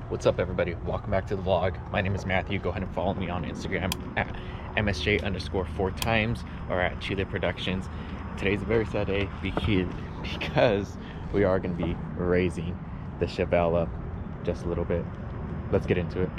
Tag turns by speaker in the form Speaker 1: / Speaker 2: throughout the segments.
Speaker 1: What's up, everybody? Welcome back to the vlog. My name is Matthew. Go ahead and follow me on Instagram at MSJ_4times or at Chile Productions. Today's a very sad day because we are going to be raising the Chevelle up just a little bit. Let's get into it.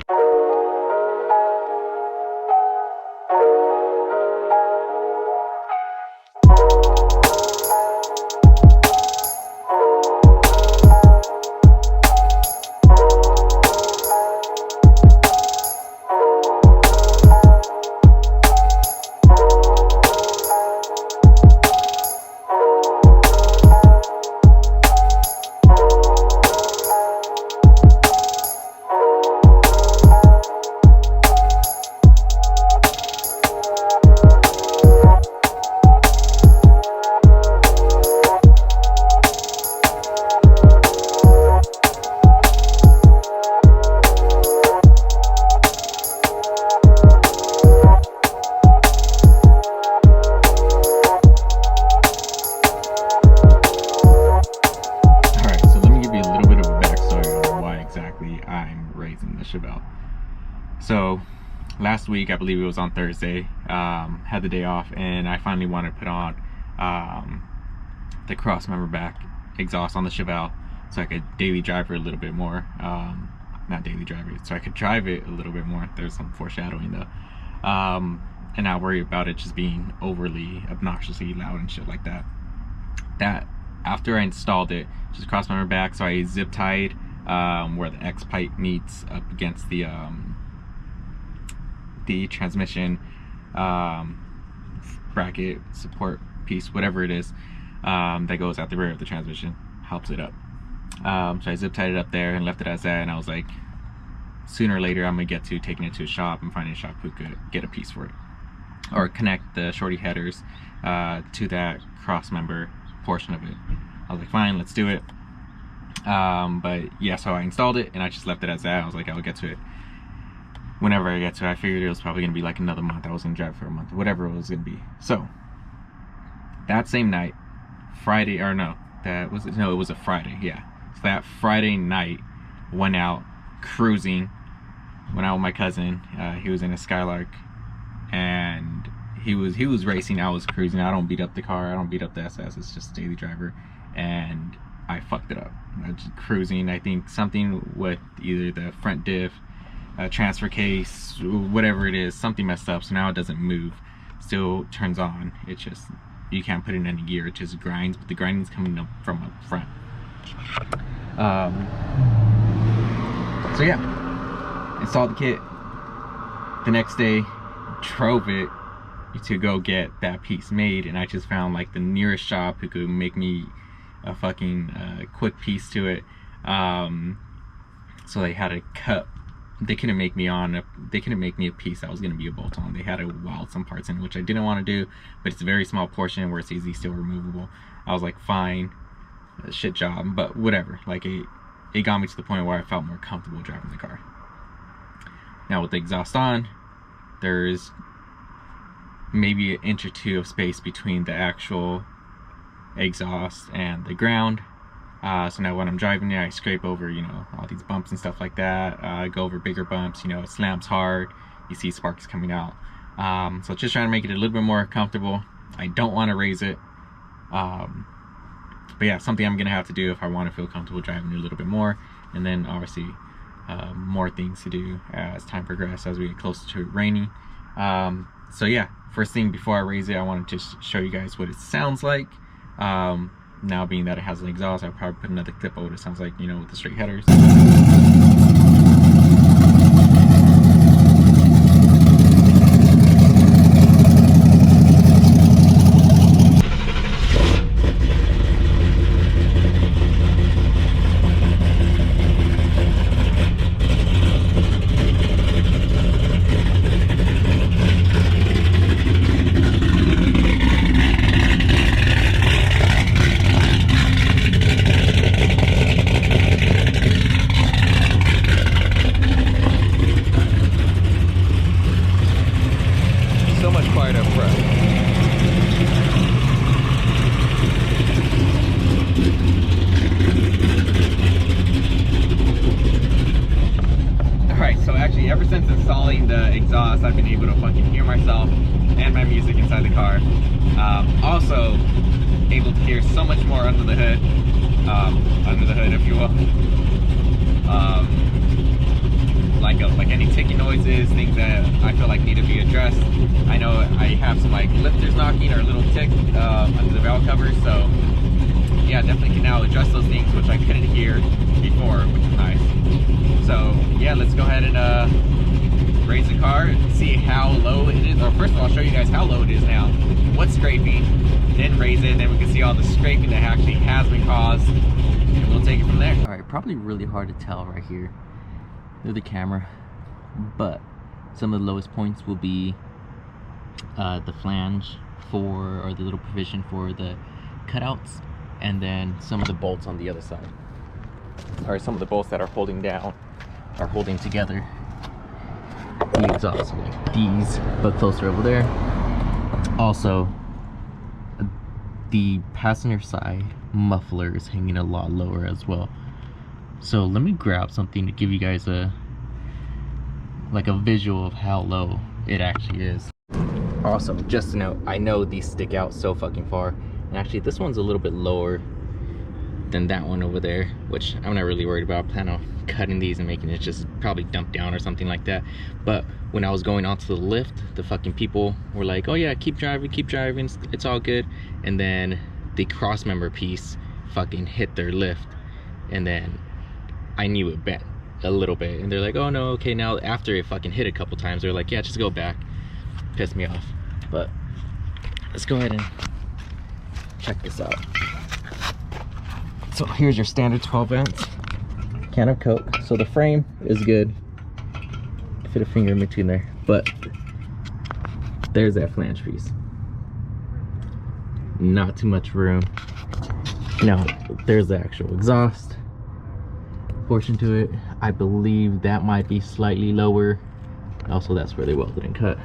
Speaker 1: I'm raising the Chevelle. So last week, I believe it was on Thursday, had the day off, and I finally wanted to put on the cross member back exhaust on the Chevelle so I could daily drive it a little bit more. Not daily drive it, so I could drive it a little bit more. There's some foreshadowing though, and not worry about it just being overly obnoxiously loud and shit like that. After I installed it, just cross member back, so I zip tied where the X pipe meets up against the transmission bracket support piece, whatever it is, that goes at the rear of the transmission, helps it up. So I zip tied it up there and left it as that, and I was like, sooner or later I'm gonna get to taking it to a shop and finding a shop who could get a piece for it, or connect the shorty headers to that cross member portion of it. I was like, fine, let's do it. But yeah, so I installed it and I just left it as that. I was like, I'll get to it whenever I get to it. I figured it was probably gonna be like another month. I was gonna drive for a month, whatever it was gonna be. So that same night, Friday, or no, it was a Friday, yeah. So that Friday night, went out cruising, went out with my cousin. He was in a Skylark, and he was racing, I was cruising. I don't beat up the car, I don't beat up the SS, it's just a daily driver, and I fucked it up. I was just cruising, I think something with either the front diff, transfer case, whatever it is, something messed up, so now it doesn't move. Still turns on, it just, you can't put it in any gear, it just grinds, but the grinding's coming up from up front. So yeah, installed the kit. The next day, drove it to go get that piece made, and I just found like the nearest shop who could make me a fucking quick piece to it. So they had a cut. They couldn't make me a piece that was gonna be a bolt on. They had to weld some parts in, which I didn't want to do, but it's a very small portion where it's easy, still removable. I was like, fine, shit job, but whatever. Like it got me to the point where I felt more comfortable driving the car. Now with the exhaust on, there's maybe an inch or two of space between the actual exhaust and the ground. So now when I'm driving it, I scrape over, you know, all these bumps and stuff like that. I go over bigger bumps, you know, it slams hard, you see sparks coming out. So just trying to make it a little bit more comfortable. I don't want to raise it, but yeah, something I'm gonna have to do if I want to feel comfortable driving it a little bit more. And then obviously more things to do as time progresses, as we get closer to it raining. So yeah, first thing before I raise it, I want to just show you guys what it sounds like. Now being that it has an exhaust, I'll probably put another clip of what it sounds like, you know, with the straight headers. installing the exhaust, I've been able to fucking hear myself and my music inside the car. Also able to hear so much more under the hood, if you will. Like any ticking noises, things that I feel like need to be addressed. I know I have some like lifters knocking or a little tick under the valve cover, so yeah, definitely can now adjust those things, which I couldn't hear before, which is nice. So yeah, let's go ahead and raise the car, see how low it is. Or first of all, I'll show you guys how low it is now, what's scraping, then raise it, and then we can see all the scraping that actually has been caused, and we'll take it from there. All right, probably really hard to tell right here through the camera, but some of the lowest points will be the flange or the little provision for the cutouts, and then some of the bolts on the other side, or some of the bolts that are holding together the exhaust, like these, but closer over there. Also, the passenger side muffler is hanging a lot lower as well. So let me grab something to give you guys a visual of how low it actually is. Also, just to note, I know these stick out so fucking far, and actually this one's a little bit lower than that one over there, which I'm not really worried about. I plan on cutting these and making it just probably dump down or something like that. But when I was going onto the lift, the fucking people were like, oh yeah, keep driving, it's all good. And then the cross member piece fucking hit their lift, and then I knew it bent a little bit, and they're like, oh no, okay, now after it fucking hit a couple times, they're like, yeah, just go back. Pissed me off. But let's go ahead and check this out. So here's your standard 12 ounce can of Coke. So the frame is good, fit a finger in between there, but there's that flange piece, not too much room. Now there's the actual exhaust portion to it. I believe that might be slightly lower. Also, that's where they welded and cut.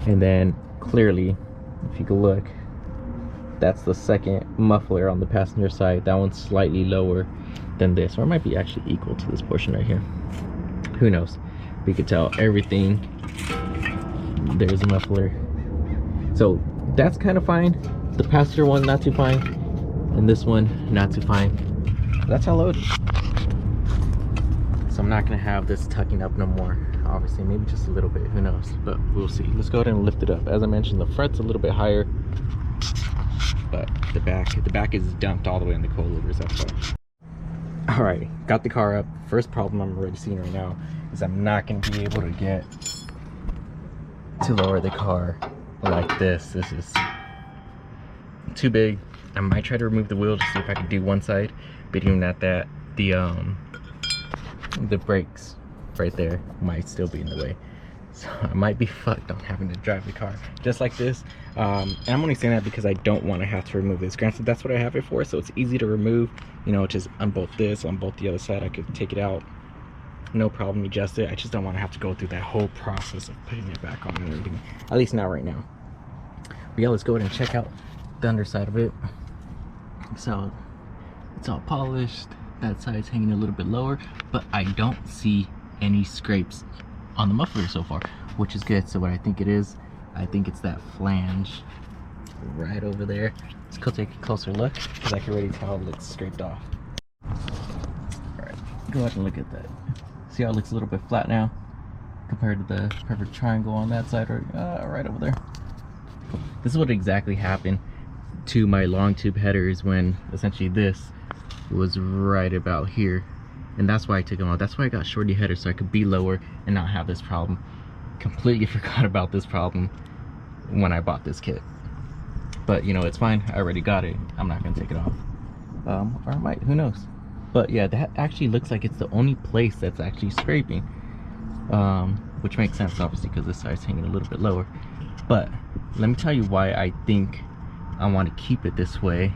Speaker 1: And then clearly, if you can look, that's the second muffler on the passenger side. That one's slightly lower than this, or it might be actually equal to this portion right here. Who knows? We could tell everything. There's a muffler. So that's kind of fine. The passenger one, not too fine. And this one, not too fine. That's how low it is. So I'm not gonna have this tucking up no more. Obviously, maybe just a little bit, who knows, but we'll see. Let's go ahead and lift it up. As I mentioned, the front's a little bit higher, but the back is dumped all the way in the coilovers, that's why. Alrighty, got the car up. First problem I'm already seeing right now is I'm not gonna be able to get to lower the car like this. This is too big. I might try to remove the wheel to see if I can do one side, but even at that, the brakes right there might still be in the way, so I might be fucked on having to drive the car just like this. And I'm only saying that because I don't want to have to remove this. Granted, that's what I have it for, so it's easy to remove, you know, just on both this, on both the other side. I could take it out, no problem, adjust it. I just don't want to have to go through that whole process of putting it back on and everything, at least not right now. But yeah, let's go ahead and check out the underside of it. So it's all polished, that side's hanging a little bit lower, but I don't see any scrapes on the muffler so far, which is good. So what I think it is, I think it's that flange right over there. Let's go take a closer look, because I can already tell it's scraped off. Alright, go ahead and look at that. See how it looks a little bit flat now compared to the perfect triangle on that side, right over there. This is what exactly happened to my long tube headers when essentially this was right about here, and that's why I took them out. That's why I got shorty headers, so I could be lower and not have this problem. Completely forgot about this problem when I bought this kit, but you know, it's fine. I already got it. I'm not gonna take it off, or I might, who knows. But yeah, that actually looks like it's the only place that's actually scraping, which makes sense obviously because this side's hanging a little bit lower. But let me tell you why I think I want to keep it this way,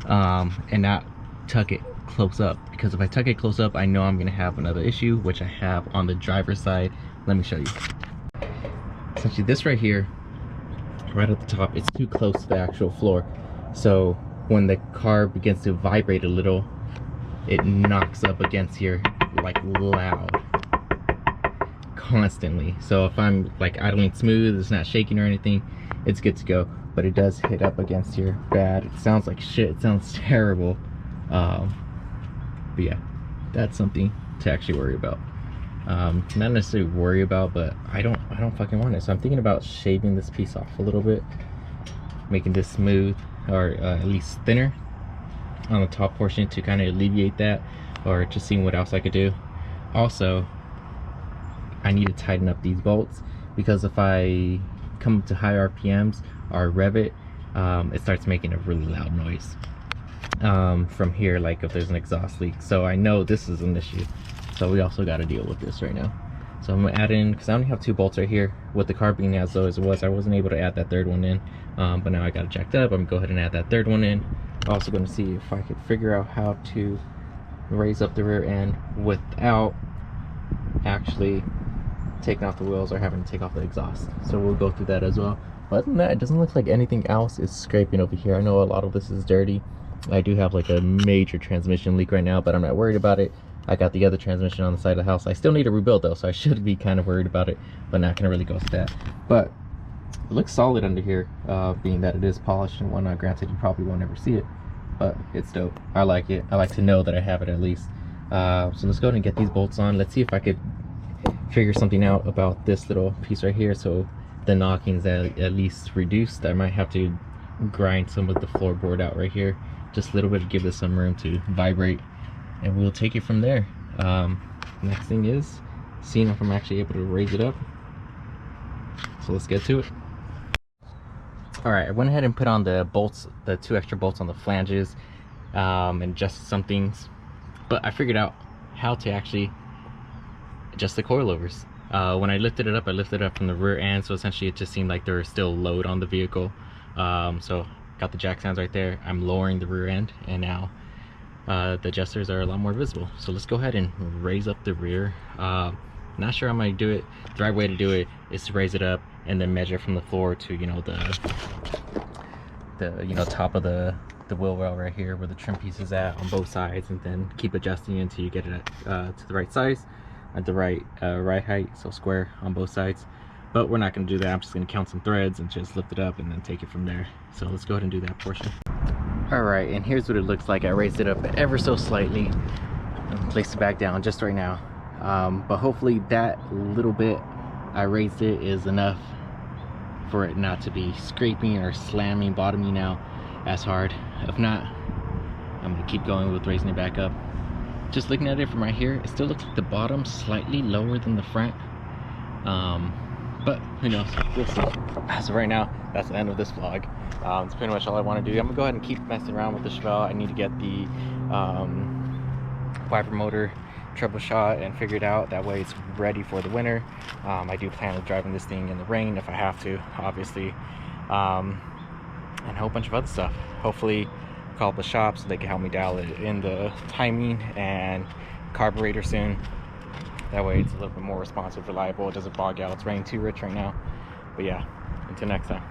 Speaker 1: and not tuck it close up, because if I tuck it close up, I know I'm gonna have another issue, which I have on the driver's side. Let me show you. Essentially this right here, right at the top, it's too close to the actual floor, so when the car begins to vibrate a little, it knocks up against here like loud.
Speaker 2: constantly. So if I'm like idling smooth, it's not shaking or anything, it's good to go. But it does hit up against here bad. It sounds like shit. It sounds terrible. But yeah, that's something to actually worry about. Not necessarily worry about, but I don't fucking want it. So I'm thinking about shaving this piece off a little bit, making this smooth, or at least thinner on the top portion to kind of alleviate that, or just seeing what else I could do. Also, I need to tighten up these bolts, because if I come up to high RPMs or rev it, it starts making a really loud noise from here, like if there's an exhaust leak. So I know this is an issue, so we also got to deal with this right now. So I'm gonna add in, because I only have 2 bolts right here. With the car being as low as it was, I wasn't able to add that 3rd one in, but now I got it jacked up. I'm gonna go ahead and add that 3rd one in. Also gonna see if I could figure out how to raise up the rear end without actually taking off the wheels or having to take off the exhaust. So we'll go through that as well. But other than that, it doesn't look like anything else is scraping over here. I know a lot of this is dirty. I do have like a major transmission leak right now, but I'm not worried about it. I got the other transmission on the side of the house. I still need to rebuild though, so I should be kind of worried about it, but not gonna really go to that. But it looks solid under here, being that it is polished and whatnot. Granted, you probably won't ever see it, but it's dope. I like it. I like to know that I have it at least. So let's go ahead and get these bolts on. Let's see if I could figure something out about this little piece right here, so the knocking's at least reduced. I might have to grind some of the floorboard out right here, just a little bit, to give this some room to vibrate, and we'll take it from there. Next thing is seeing if I'm actually able to raise it up. So let's get to it. All right, I went ahead and put on the bolts, the 2 extra bolts on the flanges, and adjusted some things, but I figured out how to actually adjust the coilovers. When I lifted it up from the rear end, so essentially it just seemed like there was still load on the vehicle. So got the jack stands right there. I'm lowering the rear end, and now the adjusters are a lot more visible. So let's go ahead and raise up the rear. Not sure how I'm gonna do it. The right way to do it is to raise it up and then measure from the floor to, you know, the top of the wheel well right here where the trim piece is at on both sides, and then keep adjusting until you get it to the right size, at the right height, so square on both sides. But we're not going to do that. I'm just going to count some threads and just lift it up and then take it from there. So let's go ahead and do that portion. All right, and here's what it looks like. I raised it up ever so slightly and placed it back down just right now. But hopefully that little bit I raised it is enough for it not to be scraping or slamming, bottoming out as hard. If not, I'm going to keep going with raising it back up. Just looking at it from right here, it still looks like the bottom slightly lower than the front. But who knows, we'll see. As of right now, that's the end of this vlog. It's pretty much all I want to do. I'm gonna go ahead and keep messing around with the Chevelle. I need to get the wiper motor troubleshot and figured out. That way it's ready for the winter. I do plan on driving this thing in the rain if I have to, obviously, and a whole bunch of other stuff. Hopefully call up the shop so they can help me dial it in the timing and carburetor soon. That way it's a little bit more responsive, reliable. It doesn't bog out. It's raining too rich right now. But yeah, until next time.